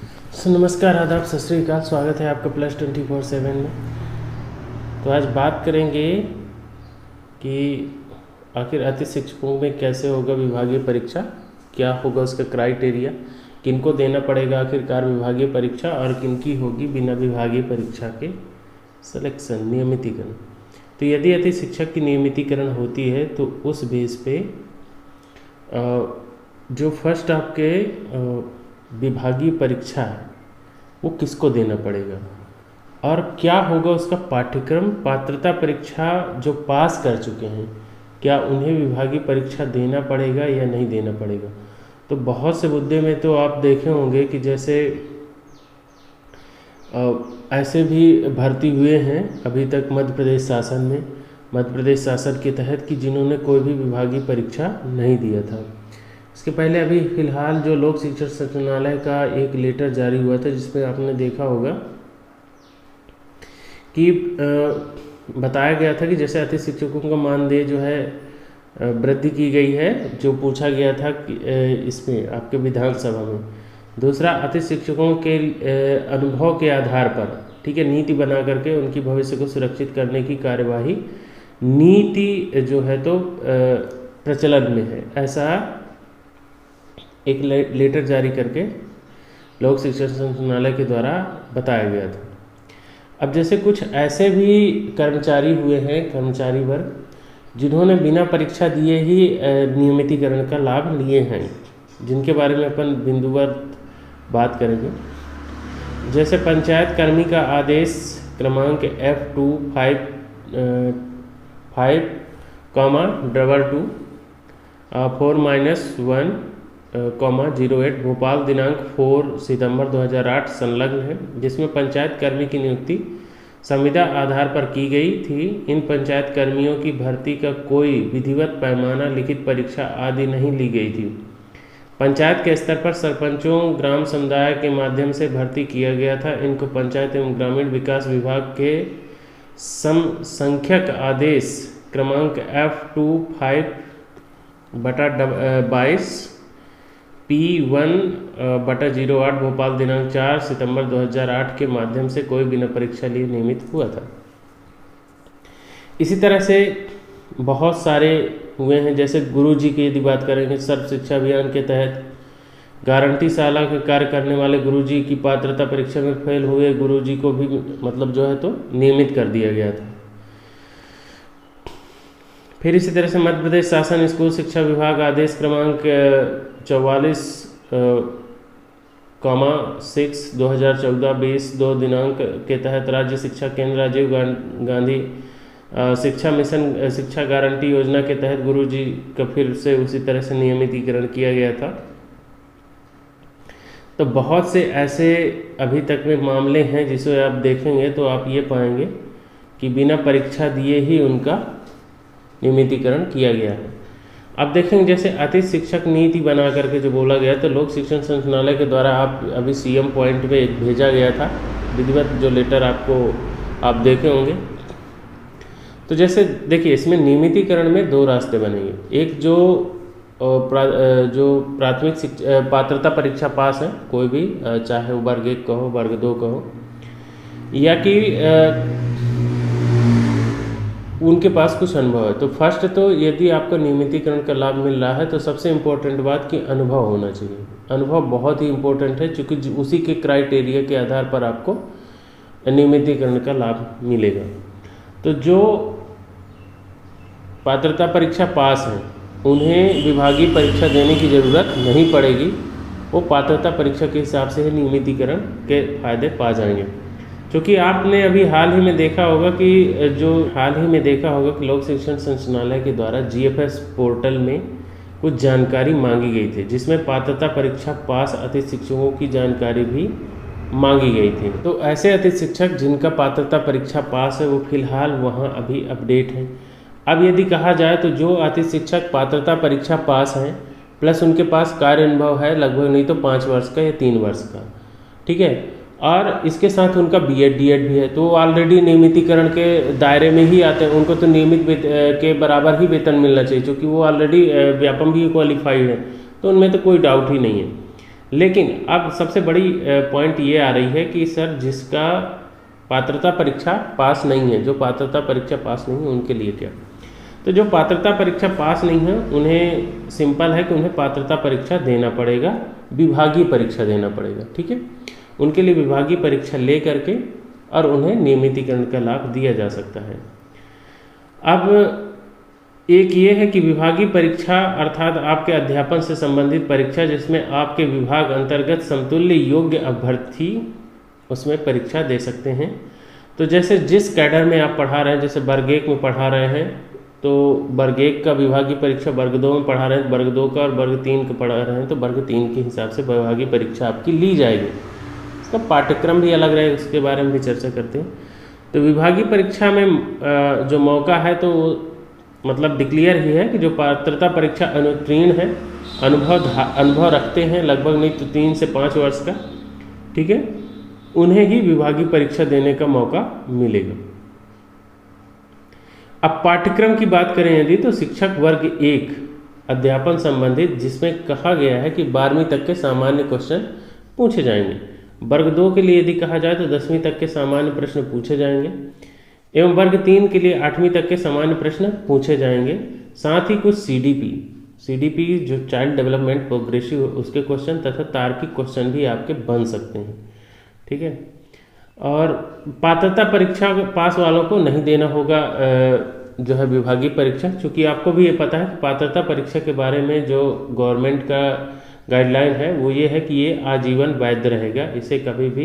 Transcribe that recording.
नमस्कार, आदाब, सत श्री अकाल। स्वागत है आपका +24/7 में। तो आज बात करेंगे कि आखिर अतिथि शिक्षकों में कैसे होगा विभागीय परीक्षा, क्या होगा उसका क्राइटेरिया, किनको देना पड़ेगा आखिरकार विभागीय परीक्षा और किनकी होगी बिना विभागीय परीक्षा के सिलेक्शन, नियमितीकरण। तो यदि अतिथि शिक्षक की नियमितीकरण होती है तो उस बेस पे जो फर्स्ट आपके विभागीय परीक्षा है वो किसको देना पड़ेगा और क्या होगा उसका पाठ्यक्रम। पात्रता परीक्षा जो पास कर चुके हैं क्या उन्हें विभागीय परीक्षा देना पड़ेगा या नहीं देना पड़ेगा। तो बहुत से मुद्दे में तो आप देखे होंगे कि जैसे ऐसे भी भर्ती हुए हैं अभी तक मध्य प्रदेश शासन में, मध्य प्रदेश शासन के तहत कि जिन्होंने कोई भी विभागीय परीक्षा नहीं दिया था। इसके पहले अभी फ़िलहाल जो लोक शिक्षण संचालनालय का एक लेटर जारी हुआ था जिसमें आपने देखा होगा कि बताया गया था कि जैसे अतिथि शिक्षकों का मानदेय जो है वृद्धि की गई है, जो पूछा गया था कि इसमें आपके विधानसभा में। दूसरा, अतिथि शिक्षकों के अनुभव के आधार पर, ठीक है, नीति बना करके उनकी भविष्य को सुरक्षित करने की कार्यवाही नीति जो है तो प्रचलन में है, ऐसा एक लेटर जारी करके लोक शिक्षण संचालनालय के द्वारा बताया गया था। अब जैसे कुछ ऐसे भी कर्मचारी हुए हैं, कर्मचारी वर्ग जिन्होंने बिना परीक्षा दिए ही नियमितीकरण का लाभ लिए हैं, जिनके बारे में अपन बिंदुवार बात करेंगे। जैसे पंचायत कर्मी का आदेश क्रमांक F25/22 4-1,08 भोपाल दिनांक 4 सितंबर 2008 संलग्न है, जिसमें पंचायत कर्मी की नियुक्ति संविदा आधार पर की गई थी। इन पंचायत कर्मियों की भर्ती का कोई विधिवत पैमाना, लिखित परीक्षा आदि नहीं ली गई थी। पंचायत के स्तर पर सरपंचों, ग्राम समुदाय के माध्यम से भर्ती किया गया था। इनको पंचायत एवं ग्रामीण विकास विभाग के समसंख्यक आदेश क्रमांक F25/22 P1/08 भोपाल दिनांक 4 सितंबर 2008 के माध्यम से कोई बिना परीक्षा लिए नियमित हुआ था। इसी तरह से बहुत सारे हुए हैं। जैसे गुरुजी की यदि बात करेंगे, सर्व शिक्षा अभियान के तहत गारंटी शाला के कार्य करने वाले गुरुजी की पात्रता परीक्षा में फेल हुए गुरुजी को भी मतलब जो है तो नियमित कर दिया गया था। फिर इसी तरह से मध्य प्रदेश शासन स्कूल शिक्षा विभाग आदेश क्रमांक 44,6/2014-20 दिनांक के तहत राज्य शिक्षा केंद्र राजीव गांधी शिक्षा मिशन शिक्षा गारंटी योजना के तहत गुरुजी का फिर से उसी तरह से नियमितीकरण किया गया था। तो बहुत से ऐसे अभी तक में मामले हैं जिसे आप देखेंगे तो आप ये पाएंगे कि बिना परीक्षा दिए ही उनका नियमितीकरण किया गया है। अब देखेंगे जैसे अतिथि शिक्षक नीति बना करके जो बोला गया, तो लोक शिक्षण संचालनालय के द्वारा आप अभी सीएम पॉइंट में एक भेजा गया था विधिवत जो लेटर, आपको आप देखे होंगे। तो जैसे देखिए इसमें नियमितीकरण में दो रास्ते बनेंगे। एक जो प्राथमिक पात्रता परीक्षा पास है कोई भी, चाहे वो वर्ग 1 कहो, वर्ग 2 कहो, या कि उनके पास कुछ अनुभव है। तो फर्स्ट तो यदि आपको नियमितीकरण का लाभ मिल रहा है तो सबसे इम्पोर्टेंट बात कि अनुभव होना चाहिए। अनुभव बहुत ही इम्पोर्टेंट है, क्योंकि उसी के क्राइटेरिया के आधार पर आपको नियमितीकरण का लाभ मिलेगा। तो जो पात्रता परीक्षा पास हैं उन्हें विभागीय परीक्षा देने की ज़रूरत नहीं पड़ेगी, वो पात्रता परीक्षा के हिसाब से ही नियमितीकरण के फायदे पा जाएंगे। क्योंकि आपने अभी हाल ही में देखा होगा कि लोक शिक्षण संचालनालय के द्वारा जीएफएस पोर्टल में कुछ जानकारी मांगी गई थी, जिसमें पात्रता परीक्षा पास अतिथि शिक्षकों की जानकारी भी मांगी गई थी। तो ऐसे अतिथि शिक्षक जिनका पात्रता परीक्षा पास है वो फिलहाल वहाँ अभी अपडेट हैं। अब यदि कहा जाए तो जो अतिथि शिक्षक पात्रता परीक्षा पास हैं प्लस उनके पास कार्य अनुभव है लगभग नहीं तो 5 वर्ष का या 3 वर्ष का, ठीक है, और इसके साथ उनका बीएड डीएड भी है, तो ऑलरेडी नियमितीकरण के दायरे में ही आते हैं। उनको तो नियमित के बराबर ही वेतन मिलना चाहिए, क्योंकि वो ऑलरेडी व्यापम भी क्वालिफाइड है, तो उनमें तो कोई डाउट ही नहीं है। लेकिन अब सबसे बड़ी पॉइंट ये आ रही है कि सर जिसका पात्रता परीक्षा पास नहीं है, जो पात्रता परीक्षा पास नहीं है उनके लिए क्या? तो जो पात्रता परीक्षा पास नहीं है उन्हें सिंपल है कि उन्हें पात्रता परीक्षा देना पड़ेगा, विभागीय परीक्षा देना पड़ेगा। ठीक है, उनके लिए विभागीय परीक्षा ले करके और उन्हें नियमितीकरण का लाभ दिया जा सकता है। अब एक ये है कि विभागीय परीक्षा अर्थात आपके अध्यापन से संबंधित परीक्षा, जिसमें आपके विभाग अंतर्गत समतुल्य योग्य अभ्यर्थी उसमें परीक्षा दे सकते हैं। तो जैसे जिस कैडर में आप पढ़ा रहे हैं, जैसे वर्ग 1 में पढ़ा रहे हैं तो वर्ग 1 का विभागीय परीक्षा, वर्ग 2 में पढ़ा रहे हैं वर्ग 2 का, और वर्ग 3 का पढ़ा रहे हैं तो वर्ग 3 के हिसाब से विभागीय परीक्षा आपकी ली जाएगी। इसका पाठ्यक्रम भी अलग रहेगा, उसके बारे में भी चर्चा करते हैं। तो विभागीय परीक्षा में जो मौका है तो मतलब डिक्लेयर ही है कि जो पात्रता परीक्षा अनुत्तीर्ण है, अनुभव रखते हैं लगभग नहीं तो 3 से 5 वर्ष का, ठीक है, उन्हें ही विभागीय परीक्षा देने का मौका मिलेगा। अब पाठ्यक्रम की बात करें यदि तो शिक्षक वर्ग 1 अध्यापन संबंधित, जिसमें कहा गया है कि 12वीं तक के सामान्य क्वेश्चन पूछे जाएंगे। वर्ग 2 के लिए यदि कहा जाए तो 10वीं तक के सामान्य प्रश्न पूछे जाएंगे, एवं वर्ग 3 के लिए 8वीं तक के सामान्य प्रश्न पूछे जाएंगे। साथ ही कुछ सीडीपी जो चाइल्ड डेवलपमेंट प्रोग्रेसिव उसके क्वेश्चन तथा तार्किक क्वेश्चन भी आपके बन सकते हैं। ठीक है, और पात्रता परीक्षा पास वालों को नहीं देना होगा जो है विभागीय परीक्षा, क्योंकि आपको भी ये पता है कि पात्रता परीक्षा के बारे में जो गवर्नमेंट का गाइडलाइन है वो ये है कि ये आजीवन वैध रहेगा, इसे कभी भी